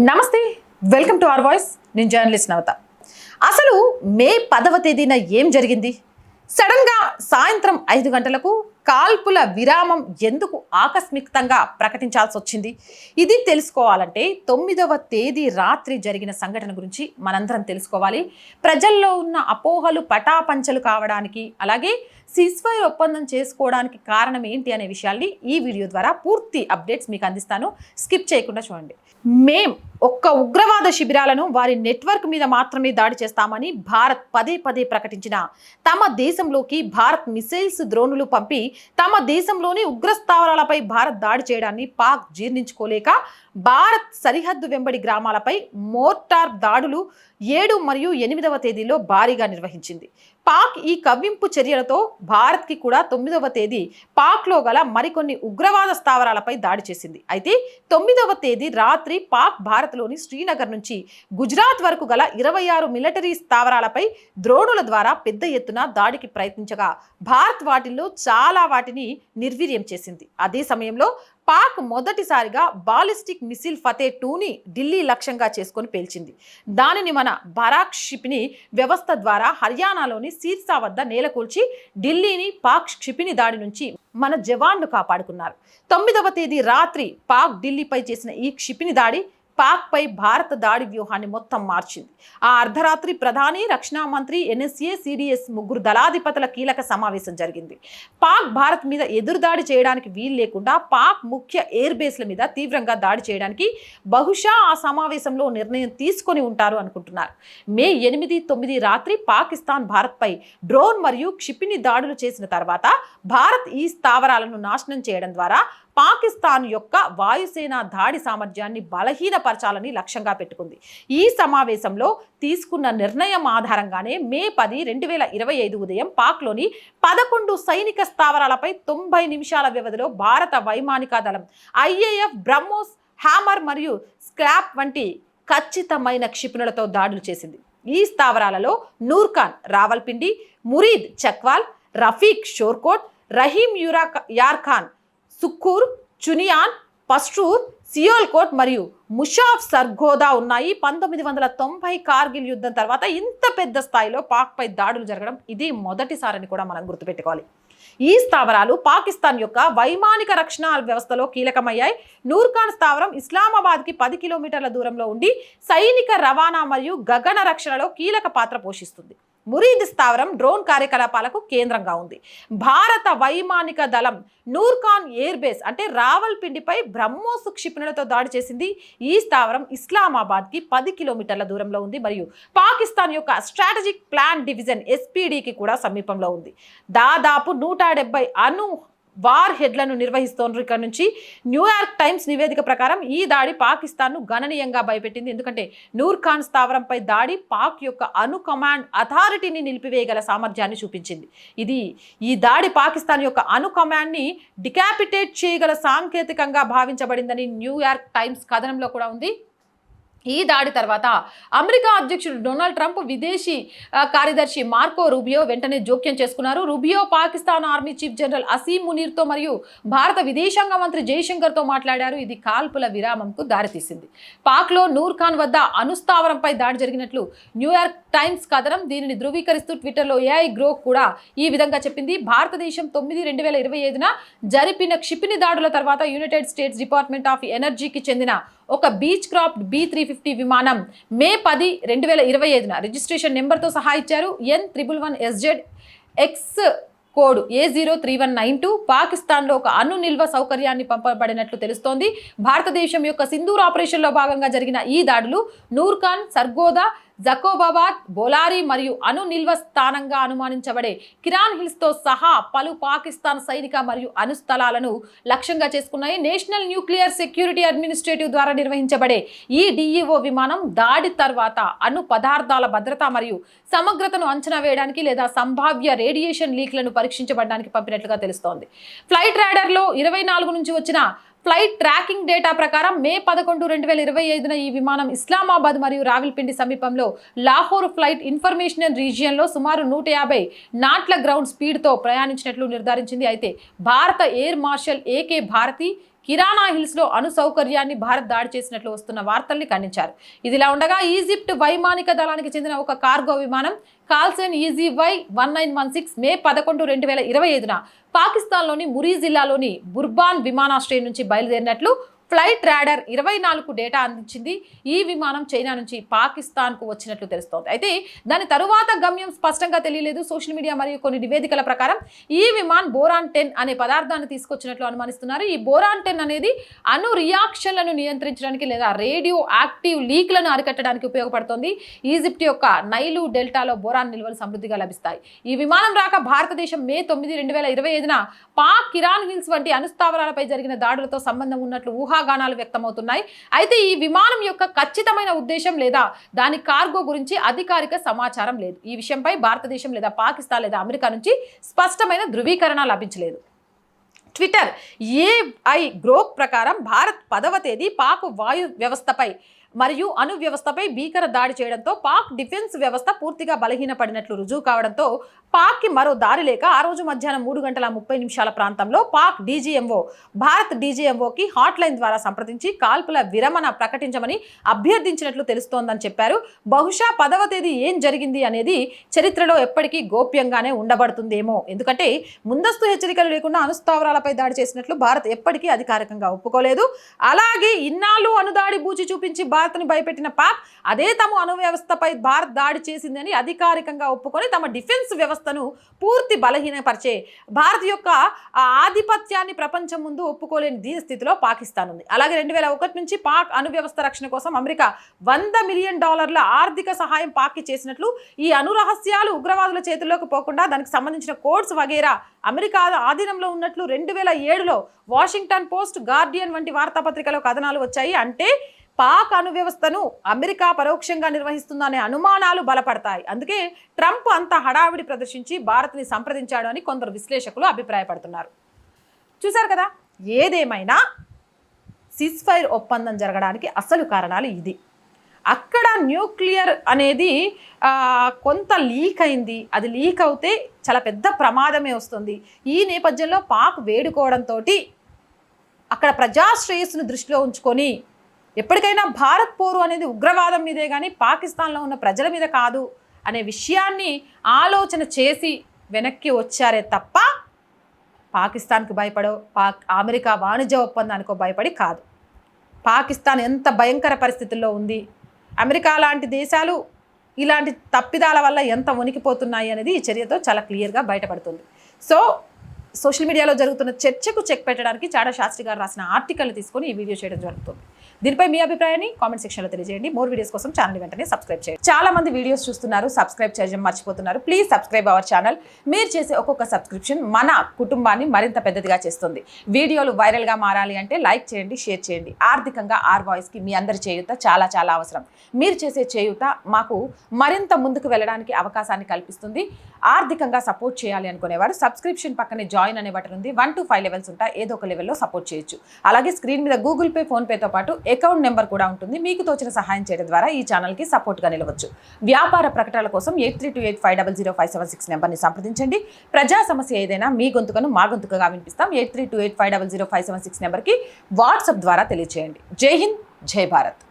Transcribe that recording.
నమస్తే, welcome to our voice. నేను journalist నవత. అసలు మే 10వ తేదీన ఏం జరిగింది? సడన్గా సాయంత్రం 5 గంటలకు కాల్పుల విరామం ఎందుకు ఆకస్మికంగా ప్రకటించాల్సి వచ్చింది? ఇది తెలుసుకోవాలంటే 9వ తేదీ రాత్రి జరిగిన సంఘటన గురించి మనందరం తెలుసుకోవాలి. ప్రజల్లో ఉన్న అపోహలు పటాపంచలు కావడానికి, అలాగే సీజ్ఫైర్ ఒప్పందం చేసుకోవడానికి కారణం ఏంటి అనే విషయాల్ని ఈ వీడియో ద్వారా పూర్తి అప్డేట్స్ మీకు అందిస్తాను. స్కిప్ చేయకుండా చూడండి. మేం ఒక్క ఉగ్రవాద శిబిరాలను వారి నెట్వర్క్ మీద మాత్రమే దాడి చేస్తామని భారత్ పదే పదే ప్రకటించిన తమ దేశంలోకి భారత్ మిసైల్స్, డ్రోన్లు పంపి తమ దేశంలోని ఉగ్రస్థావరాలపై భారత్ దాడి చేయడాన్ని పాక్ జీర్ణించుకోలేక భారత్ సరిహద్దు వెంబడి గ్రామాలపై మోర్టార్ దాడులు 7 మరియు 8వ తేదీలో భారీగా నిర్వహించింది. పాక్ ఈ కవ్వింపు చర్యలతో భారత్కి కూడా 9వ తేదీ పాక్లో గల మరికొన్ని ఉగ్రవాద స్థావరాలపై దాడి చేసింది. అయితే 9వ తేదీ రాత్రి పాక్ భారత్లోని శ్రీనగర్ నుంచి గుజరాత్ వరకు గల 26 మిలిటరీ స్థావరాలపై ద్రోణుల ద్వారా పెద్ద ఎత్తున దాడికి ప్రయత్నించగా భారత్ వాటిల్లో చాలా వాటిని నిర్వీర్యం చేసింది. అదే సమయంలో పాక్ మొదటిసారిగా బాలిస్టిక్ మిసిల్ ఫతే 2ని ఢిల్లీ లక్ష్యంగా చేసుకొని పేల్చింది. దానిని మన బరాక్ క్షిపణి వ్యవస్థ ద్వారా హర్యానాలోని సిర్సా వద్ద నేలకూల్చి ఢిల్లీని పాక్ క్షిపణి దాడి నుంచి మన జవాన్లు కాపాడుకున్నారు. 9వ తేదీ రాత్రి పాక్ ఢిల్లీపై చేసిన ఈ క్షిపణి దాడి పాక్పై భారత దాడి వ్యూహాన్ని మొత్తం మార్చింది. ఆ అర్ధరాత్రి ప్రధాని, రక్షణ మంత్రి, ఎన్ఎస్ఏ, సిడిఎస్ ముగ్గురు దళాధిపతుల కీలక సమావేశం జరిగింది. పాక్ భారత్ మీద ఎదురుదాడి చేయడానికి వీలు లేకుండా పాక్ ముఖ్య ఎయిర్ బేస్ల మీద తీవ్రంగా దాడి చేయడానికి బహుశా ఆ సమావేశంలో నిర్ణయం తీసుకొని ఉంటారు అనుకుంటున్నారు. మే 8, 9 రాత్రి పాకిస్తాన్ భారత్పై డ్రోన్ మరియు క్షిపణి దాడులు చేసిన తర్వాత భారత్ ఈ స్థావరాలను నాశనం చేయడం ద్వారా పాకిస్తాన్ యొక్క వాయుసేన దాడి సామర్థ్యాన్ని బలహీనపరచాలని లక్ష్యంగా పెట్టుకుంది. ఈ సమావేశంలో తీసుకున్న నిర్ణయం ఆధారంగానే మే 10, 2025 ఉదయం పాక్లోని 11 సైనిక స్థావరాలపై 90 నిమిషాల వ్యవధిలో భారత వైమానిక దళం ఐఏఎఫ్ బ్రహ్మోస్, హ్యామర్ మరియు స్క్రాప్ వంటి ఖచ్చితమైన క్షిపణులతో దాడులు చేసింది. ఈ స్థావరాలలో నూర్ఖాన్ రావల్పిండి, మురీద్ చక్వాల్, రఫీక్ షోర్కోట్, రహీం యార్ఖాన్, సుక్కూర్, చునియాన్, పస్టూర్, సియోల్కోట్ మరియు ముషాఫ్ సర్గోదా ఉన్నాయి. 1990 కార్గిల్ యుద్ధం తర్వాత ఇంత పెద్ద స్థాయిలో పాక్పై దాడులు జరగడం ఇది మొదటిసారని కూడా మనం గుర్తుపెట్టుకోవాలి. ఈ స్థావరాలు పాకిస్తాన్ యొక్క వైమానిక రక్షణ వ్యవస్థలో కీలకమయ్యాయి. నూర్ఖాన్ స్థావరం ఇస్లామాబాద్కి 10 కిలోమీటర్ల దూరంలో ఉండి సైనిక రవాణా మరియు గగన రక్షణలో కీలక పాత్ర పోషిస్తుంది. మురీద్ స్థావరం డ్రోన్ కార్యకలాపాలకు కేంద్రంగా ఉంది. భారత వైమానిక దళం నూర్ఖాన్ ఎయిర్ బేస్ అంటే రావల్పిండిపై బ్రహ్మోస్ క్షిపణులతో దాడి చేసింది. ఈ స్థావరం ఇస్లామాబాద్కి 10 కిలోమీటర్ల దూరంలో ఉంది మరియు పాకిస్తాన్ యొక్క స్ట్రాటజిక్ ప్లాన్ డివిజన్ ఎస్పీడీకి కూడా సమీపంలో ఉంది. దాదాపు 170 అణు వార్ హెడ్లను నిర్వహిస్తోండ్రు. ఇక్కడ నుంచి న్యూయార్క్ టైమ్స్ నివేదిక ప్రకారం ఈ దాడి పాకిస్తాన్ను గణనీయంగా భయపెట్టింది. ఎందుకంటే నూర్ఖాన్ స్థావరంపై దాడి పాక్ యొక్క అణు కమాండ్ అథారిటీని నిలిపివేయగల సామర్థ్యాన్ని చూపించింది. ఈ దాడి పాకిస్తాన్ యొక్క అణు కమాండ్ని డికాపిటేట్ చేయగల సాంకేతికంగా భావించబడిందని న్యూయార్క్ టైమ్స్ కథనంలో కూడా ఉంది. ఈ దాడి తర్వాత అమెరికా అధ్యక్షుడు డొనాల్డ్ ట్రంప్, విదేశీ కార్యదర్శి మార్కో రూబియో వెంటనే జోక్యం చేసుకున్నారు. Rubio Pakistan army chief general Asim మునీర్తో మరియు భారత విదేశాంగ మంత్రి జయశంకర్తో మాట్లాడారు. ఇది కాల్పుల విరామంకు దారితీసింది. పాక్లో నూర్ఖాన్ వద్ద అణుస్థావరంపై దాడి జరిగినట్లు న్యూయార్క్ టైమ్స్ కథనం. దీనిని ధృవీకరిస్తూ ట్విట్టర్లో ఏఐ గ్రో కూడా ఈ విధంగా చెప్పింది. భారతదేశం 9, 2025న జరిపిన క్షిపణి దాడుల తర్వాత యునైటెడ్ స్టేట్స్ డిపార్ట్మెంట్ ఆఫ్ ఎనర్జీకి చెందిన ఒక బీచ్ క్రాఫ్ట్ B350 విమానం మే 10, 2025న రిజిస్ట్రేషన్ నెంబర్తో సహా ఇచ్చారు. N111SZ ఎక్స్ కోడ్ A03192 పాకిస్తాన్లో ఒక అణు నిల్వ సౌకర్యాన్ని పంపబడినట్లు తెలుస్తోంది. భారతదేశం యొక్క సింధూర్ ఆపరేషన్లో భాగంగా జరిగిన ఈ దాడులు నూర్ఖాన్, సర్గోదా, జకోబాబాద్, బోలారి మరియు అణు నిల్వ స్థానంగా అనుమానించబడే కిరాన్ హిల్స్తో సహా పలు పాకిస్తాన్ సైనిక మరియు అణు స్థలాలను లక్ష్యంగా చేసుకున్నాయి. నేషనల్ న్యూక్లియర్ సెక్యూరిటీ అడ్మినిస్ట్రేటివ్ ద్వారా నిర్వహించబడే ఈ డిఈఓ విమానం దాడి తర్వాత అణు పదార్థాల భద్రత మరియు సమగ్రతను అంచనా వేయడానికి లేదా సంభావ్య రేడియేషన్ లీక్లను పరీక్షించబడడానికి పంపినట్లుగా తెలుస్తోంది. ఫ్లైట్ ర్యాడర్లో 24 నుంచి వచ్చిన ఫ్లైట్ ట్రాకింగ్ డేటా ప్రకారం మే 11, 2025న ఈ విమానం ఇస్లామాబాద్ మరియు రావిల్పిండి సమీపంలో లాహోర్ ఫ్లైట్ ఇన్ఫర్మేషన్ రీజియన్లో సుమారు 150 నాట్ల గ్రౌండ్ స్పీడ్తో ప్రయాణించినట్లు నిర్ధారించింది. అయితే భారత ఎయిర్ మార్షల్ ఏకే భారతి, కిరాణా హిల్స్లో అణు సౌకర్యాన్ని భారత్ దాడి చేసినట్లు వస్తున్న వార్తల్ని ఖండించారు. ఇదిలా ఉండగా ఈజిప్ట్ వైమానిక దళానికి చెందిన ఒక కార్గో విమానం కాల్సెన్ EZY 1916 మే 11, 2025న పాకిస్తాన్లోని మురీ జిల్లాలోని బుర్బాన్ విమానాశ్రయం నుంచి బయలుదేరినట్లు ఫ్లైట్ రాడర్ 24 డేటా అందించింది. ఈ విమానం చైనా నుంచి పాకిస్తాన్కు వచ్చినట్లు తెలుస్తోంది. అయితే దాని తరువాత గమ్యం స్పష్టంగా తెలియలేదు. సోషల్ మీడియా మరియు కొన్ని నివేదికల ప్రకారం ఈ విమానం బోరాన్ 10 అనే పదార్థాన్ని తీసుకొచ్చినట్లు అనుమానిస్తున్నారు. ఈ బోరాన్ 10 అనేది అణు రియాక్షన్లను నియంత్రించడానికి లేదా రేడియో యాక్టివ్ లీక్లను అరికట్టడానికి ఉపయోగపడుతోంది. ఈజిప్ట్ యొక్క నైలు డెల్టాలో బోరాన్ నిల్వలు సమృద్ధిగా లభిస్తాయి. ఈ విమానం రాక భారతదేశం మే 9, 2025న పాక్ కిరాన్ హిల్స్ వంటి అణుస్థావరాలపై జరిగిన దాడులతో సంబంధం ఉన్నట్లు ఊహాగానాలు వ్యక్తమవుతున్నాయి. అయితే ఈ విమానం యొక్క ఖచ్చితమైన ఉద్దేశం లేదా దాని కార్గో గురించి అధికారిక సమాచారం లేదు. ఈ విషయంపై భారతదేశం లేదా పాకిస్తాన్ లేదా అమెరికా నుంచి స్పష్టమైన ధృవీకరణ లభించలేదు. ట్విట్టర్ AI గ్రోక్ ప్రకారం భారత్ 10వ తేదీ పాక్ వాయు వ్యవస్థపై మరియు అణు వ్యవస్థపై భీకర దాడి చేయడంతో పాక్ డిఫెన్స్ వ్యవస్థ పూర్తిగా బలహీనపడినట్లు రుజువు కావడంతో పాక్కి మరో దారి లేక ఆ రోజు మధ్యాహ్నం 3:30 ప్రాంతంలో పాక్ DGMO భారత్ DGMOకి హాట్లైన్ ద్వారా సంప్రదించి కాల్పుల విరమణ ప్రకటించమని అభ్యర్థించినట్లు తెలుస్తోందని చెప్పారు. బహుశా 10వ తేదీ ఏం జరిగింది అనేది చరిత్రలో ఎప్పటికీ గోప్యంగానే ఉండబడుతుందేమో. ఎందుకంటే ముందస్తు హెచ్చరికలు లేకుండా అణుస్థావరాలపై దాడి చేసినట్లు భారత్ ఎప్పటికీ అధికారికంగా ఒప్పుకోలేదు. అలాగే ఇన్నాళ్ళు అణుదాడి బూచి చూపించి భారత్ని భయపెట్టిన పాక్ అదే తమ అణు వ్యవస్థపై భారత్ దాడి చేసిందని అధికారికంగా ఒప్పుకొని తమ డిఫెన్స్ వ్యవస్థను పూర్తి బలహీనపరిచే భారత్ యొక్క ఆధిపత్యాన్ని ప్రపంచం ముందు ఒప్పుకోలేని దీని స్థితిలో పాకిస్తాన్ ఉంది. అలాగే 2001 నుంచి పాక్ అణు వ్యవస్థ రక్షణ కోసం అమెరికా $100 మిలియన్ ఆర్థిక సహాయం పాక్కి చేసినట్లు, ఈ అణు రహస్యాలు ఉగ్రవాదుల చేతుల్లోకి పోకుండా దానికి సంబంధించిన కోడ్స్ వగేరా అమెరికా ఆధీనంలో ఉన్నట్లు 2007లో వాషింగ్టన్ పోస్ట్, గార్డియన్ వంటి వార్తాపత్రికలో కథనాలు వచ్చాయి. అంటే పాక్ అణు వ్యవస్థను అమెరికా పరోక్షంగా నిర్వహిస్తుందనే అనుమానాలు బలపడతాయి. అందుకే ట్రంప్ అంత హడావిడి ప్రదర్శించి భారత్ని సంప్రదించాడు అని కొందరు విశ్లేషకులు అభిప్రాయపడుతున్నారు. చూశారు కదా, ఏదేమైనా సిస్ఫైర్ ఒప్పందం జరగడానికి అసలు కారణాలు ఇది. అక్కడ న్యూక్లియర్ అనేది కొంత లీక్ అయింది. అది లీక్ అవుతే చాలా పెద్ద ప్రమాదమే వస్తుంది. ఈ నేపథ్యంలో పాక్ వేడుకోవడంతో అక్కడ ప్రజాశ్రేయస్సును దృష్టిలో ఉంచుకొని ఎప్పటికైనా భారత్ పోరు అనేది ఉగ్రవాదం మీదే కానీ పాకిస్తాన్లో ఉన్న ప్రజల మీద కాదు అనే విషయాన్ని ఆలోచన చేసి వెనక్కి వచ్చారే తప్ప పాకిస్తాన్కి భయపడో అమెరికా వాణిజ్య ఒప్పందానికో భయపడి కాదు. పాకిస్తాన్ ఎంత భయంకర పరిస్థితుల్లో ఉంది, అమెరికా లాంటి దేశాలు ఇలాంటి తప్పిదాల వల్ల ఎంత వణికిపోతున్నాయి అనేది ఈ చర్యతో చాలా క్లియర్గా బయటపడుతుంది. సోషల్ మీడియాలో జరుగుతున్న చర్చకు చెక్ పెట్టడానికి చాడా శాస్త్రి గారు రాసిన ఆర్టికల్ తీసుకొని ఈ వీడియో చేయడం జరుగుతుంది. దీనిపై మీ అభిప్రాయాన్ని కామెంట్ సెక్షన్లో తెలియజేయండి. మోర్ వీడియోస్ కోసం ఛానల్ వెంటనే సబ్స్క్రైబ్ చేయండి. చాలా మంది వీడియోస్ చూస్తున్నారు, సబ్స్క్రైబ్ చేయడం మర్చిపోతున్నారు. Please subscribe our channel. మీరు చేసే ఒక్కొక్క సబ్స్క్రిప్షన్ మన కుటుంబాన్ని మరింత పెద్దదిగా చేస్తుంది. వీడియోలు వైరల్గా మారాలి అంటే లైక్ చేయండి, షేర్ చేయండి. ఆర్థికంగా ఆర్ వాయిస్కి మీ అందరి చేయూత చాలా చాలా అవసరం. మీరు చేసే చేయూత మాకు మరింత ముందుకు వెళ్ళడానికి అవకాశాన్ని కల్పిస్తుంది. ఆర్థికంగా సపోర్ట్ చేయాలి అనుకునేవారు సబ్స్క్రిప్షన్ పక్కనే జాయిన్ అనే బటన్ ఉంది. 1 to 5 లెవెల్స్ ఉంటాయి. ఏదో ఒక లెవెల్లో సపోర్ట్ చేయొచ్చు. అలాగే స్క్రీన్ మీద గూగుల్ పే, ఫోన్పేతో పాటు అకౌంట్ నెంబర్ కూడా ఉంటుంది. మీకు తోచిన సహాయం చేయడం ద్వారా ఈ ఛానల్కి సపోర్ట్గా నిలవచ్చు. వ్యాపార ప్రకటనల కోసం 8328500576 నెంబర్ని సంప్రదించండి. ప్రజా సమస్య ఏదైనా మీ గొంతుకను మా గొంతుకగా వినిపిస్తాం. 8328500576 నెంబర్కి వాట్సాప్ ద్వారా తెలియజేయండి. జై హింద్, జై భారత్.